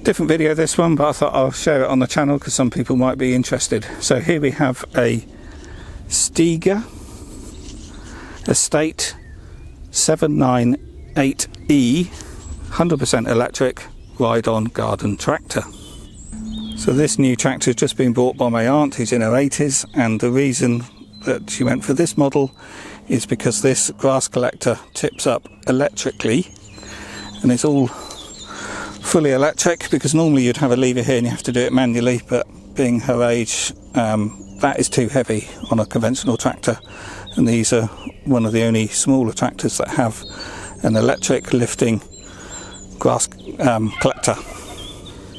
Different video this one, but I thought I'll share it on the channel because some people might be interested. So here we have a Stiga Estate 798E 100% electric ride-on garden tractor. So this new tractor has just been bought by my aunt who's in her 80s, and the reason that she went for this model is because this grass collector tips up electrically, and it's all fully electric, because normally you'd have a lever here and you have to do it manually, but being her age, that is too heavy on a conventional tractor, and these are one of the only smaller tractors that have an electric lifting grass collector.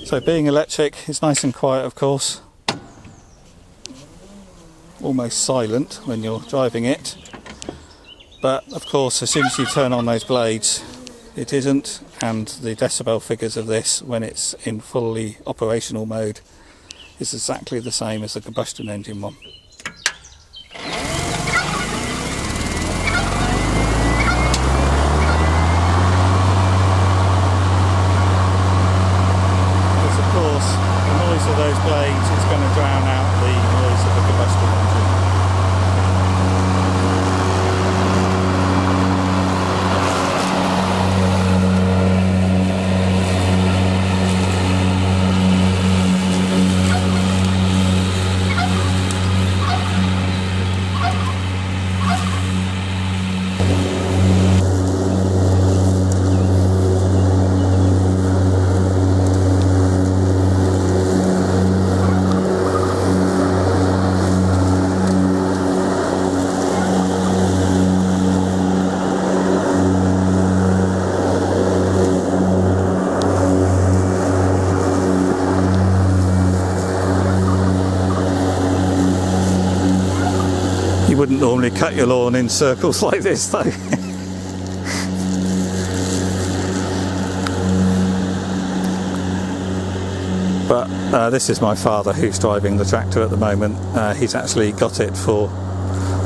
So being electric is nice and quiet, of course, almost silent when you're driving it, but of course as soon as you turn on those blades it isn't, and the decibel figures of this when it's in fully operational mode is exactly the same as the combustion engine one. Because of course the noise of those blades is going to drown out the noise of the combustion engine. You wouldn't normally cut your lawn in circles like this though. But this is my father who's driving the tractor at the moment. He's actually got it for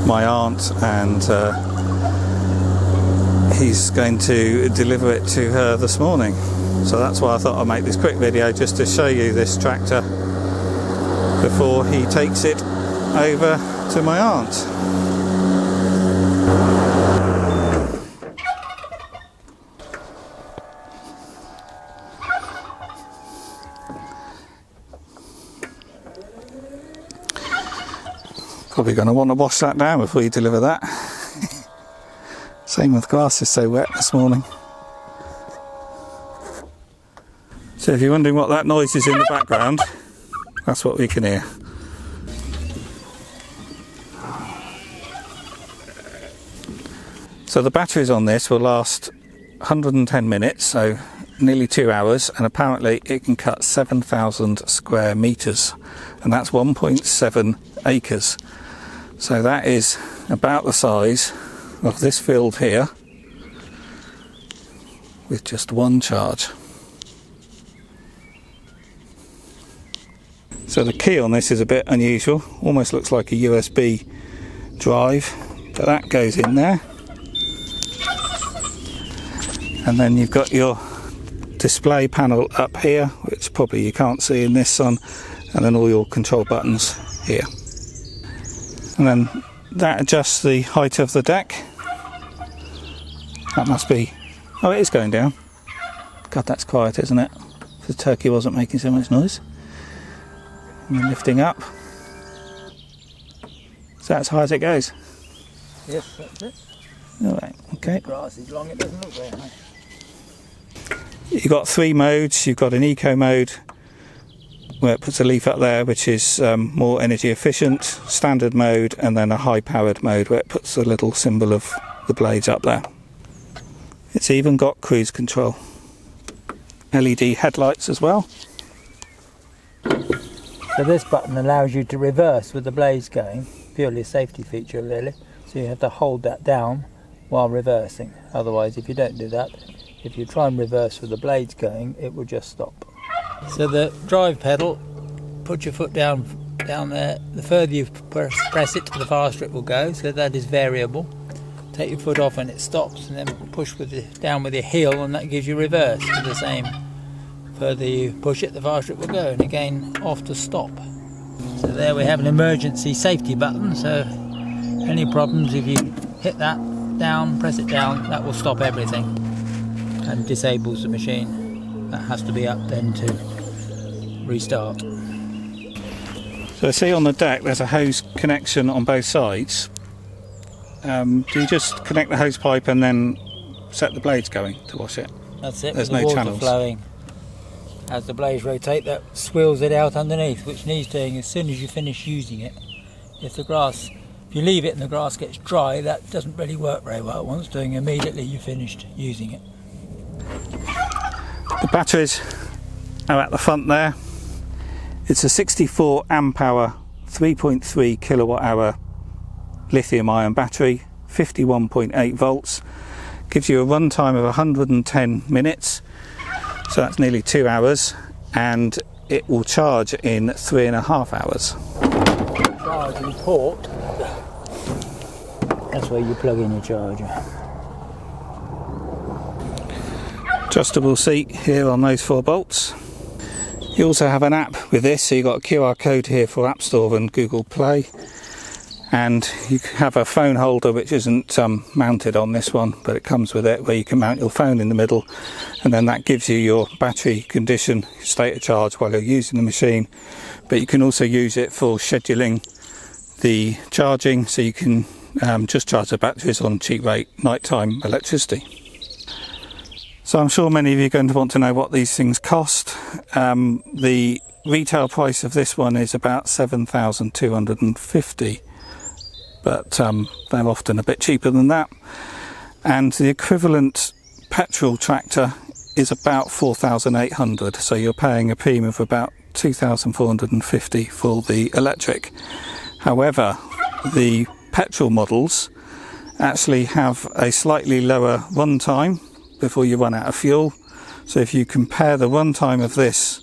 my aunt, and he's going to deliver it to her this morning. So that's why I thought I'd make this quick video, just to show you this tractor before he takes it over to my aunt. Probably going to want to wash that down before you deliver that. Same with grass, is so wet this morning. So if you're wondering what that noise is in the background, that's what we can hear. So the batteries on this will last 110 minutes, so nearly 2 hours, and apparently it can cut 7,000 square meters, and that's 1.7 acres. So that is about the size of this field here with just one charge. So the key on this is a bit unusual, almost looks like a USB drive, but that goes in there. And then you've got your display panel up here, which probably you can't see in this sun, and then all your control buttons here. And then that adjusts the height of the deck. That must be... oh, it is going down. God, that's quiet, isn't it? The turkey wasn't making so much noise. And then lifting up. So that's as high as it goes? Yes, that's it. Alright, okay. The grass is long, it doesn't look very high. You've got 3 modes. You've got an eco mode where it puts a leaf up there, which is more energy efficient, standard mode, and then a high powered mode where it puts a little symbol of the blades up there. It's even got cruise control. LED headlights as well. So this button allows you to reverse with the blades going, purely a safety feature really. So you have to hold that down while reversing. Otherwise, if you don't do that, if you try and reverse with the blades going, it will just stop. So the drive pedal, put your foot down there. The further you press it, the faster it will go. So that is variable. Take your foot off and it stops, and then push down with your heel, and that gives you reverse with the same further you push it, the faster it will go, and again off to stop. So there we have an emergency safety button, so any problems, if you hit that down, press it down, that will stop everything and disables the machine. That has to be up then to restart. So see on the deck there's a hose connection on both sides. Do you just connect the hose pipe and then set the blades going to wash it? That's it. There's with the no water channels flowing. As the blades rotate, that swills it out underneath, which needs doing as soon as you finish using it. If you leave it and the grass gets dry, that doesn't really work very well. It wants doing immediately you finished using it. The batteries are at the front there. It's a 64 amp hour, 3.3 kilowatt hour lithium ion battery, 51.8 volts. Gives you a runtime of 110 minutes, so that's nearly 2 hours, and it will charge in 3.5 hours. Charge and port. That's where you plug in your charger. Adjustable seat here on those 4 bolts. You also have an app with this, so you've got a QR code here for App Store and Google Play. And you have a phone holder which isn't mounted on this one, but it comes with it, where you can mount your phone in the middle, and then that gives you your battery condition, state of charge while you're using the machine. But you can also use it for scheduling the charging, so you can just charge the batteries on cheap rate nighttime electricity. So I'm sure many of you are going to want to know what these things cost. The retail price of this one is about $7,250. But they're often a bit cheaper than that, and the equivalent petrol tractor is about 4,800, so you're paying a premium of about 2,450 for the electric. However, the petrol models actually have a slightly lower runtime before you run out of fuel. So if you compare the runtime of this,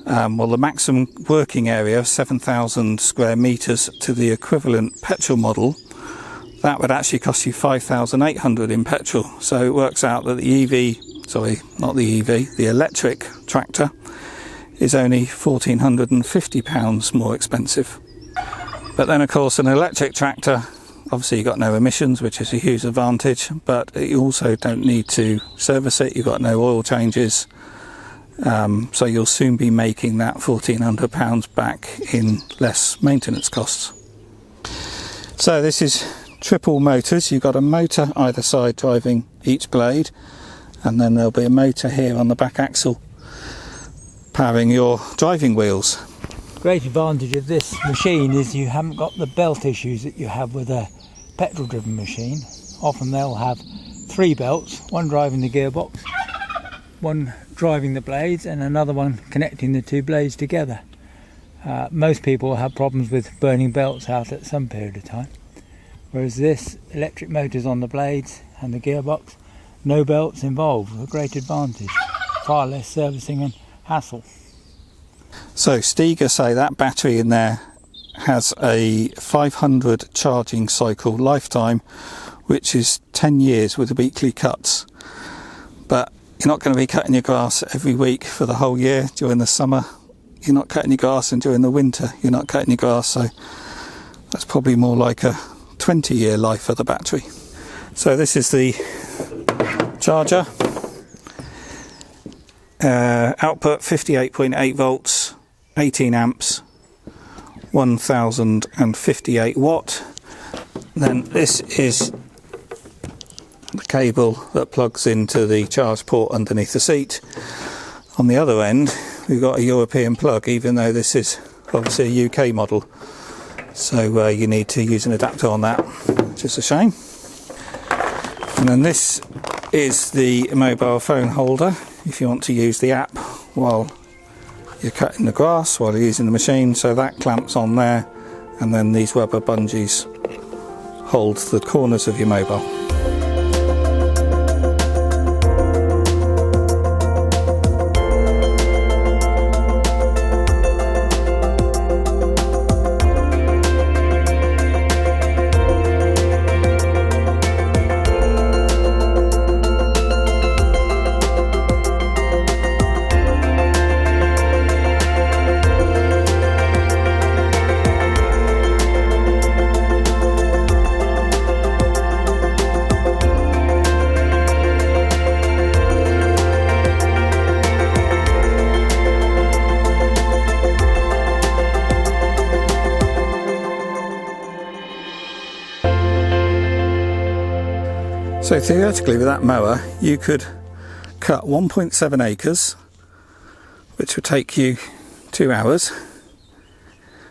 the maximum working area of 7,000 square metres to the equivalent petrol model, that would actually cost you 5,800 in petrol. So it works out that the electric tractor is only £1,450 more expensive. But then of course an electric tractor, obviously you've got no emissions, which is a huge advantage, but you also don't need to service it, you've got no oil changes. So you'll soon be making that £1,400 back in less maintenance costs. So this is triple motors. You've got a motor either side driving each blade, and then there'll be a motor here on the back axle powering your driving wheels. Great advantage of this machine is you haven't got the belt issues that you have with a petrol driven machine. Often they'll have 3 belts, one driving the gearbox, one driving the blades, and another one connecting the 2 blades together. Most people have problems with burning belts out at some period of time, whereas this electric motors on the blades and the gearbox, no belts involved, a great advantage, far less servicing and hassle. So Stiga say that battery in there has a 500 charging cycle lifetime, which is 10 years with the weekly cuts. But you're not going to be cutting your grass every week for the whole year. During the summer you're not cutting your grass, and during the winter you're not cutting your grass, so that's probably more like a 20-year life for the battery. So this is the charger. Output 58.8 volts, 18 amps, 1058 watt. Then this is the cable that plugs into the charge port underneath the seat. On the other end we've got a European plug, even though this is obviously a UK model, so you need to use an adapter on that, which is a shame. And then this is the mobile phone holder if you want to use the app while you're cutting the grass, while you're using the machine. So that clamps on there, and then these rubber bungees hold the corners of your mobile. So theoretically with that mower you could cut 1.7 acres, which would take you 2 hours,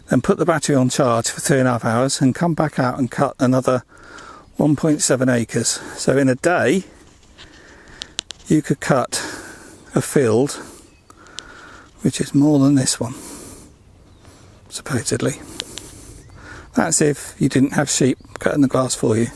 then put the battery on charge for 3.5 hours and come back out and cut another 1.7 acres. So in a day you could cut a field which is more than this one, supposedly. That's if you didn't have sheep cutting the grass for you.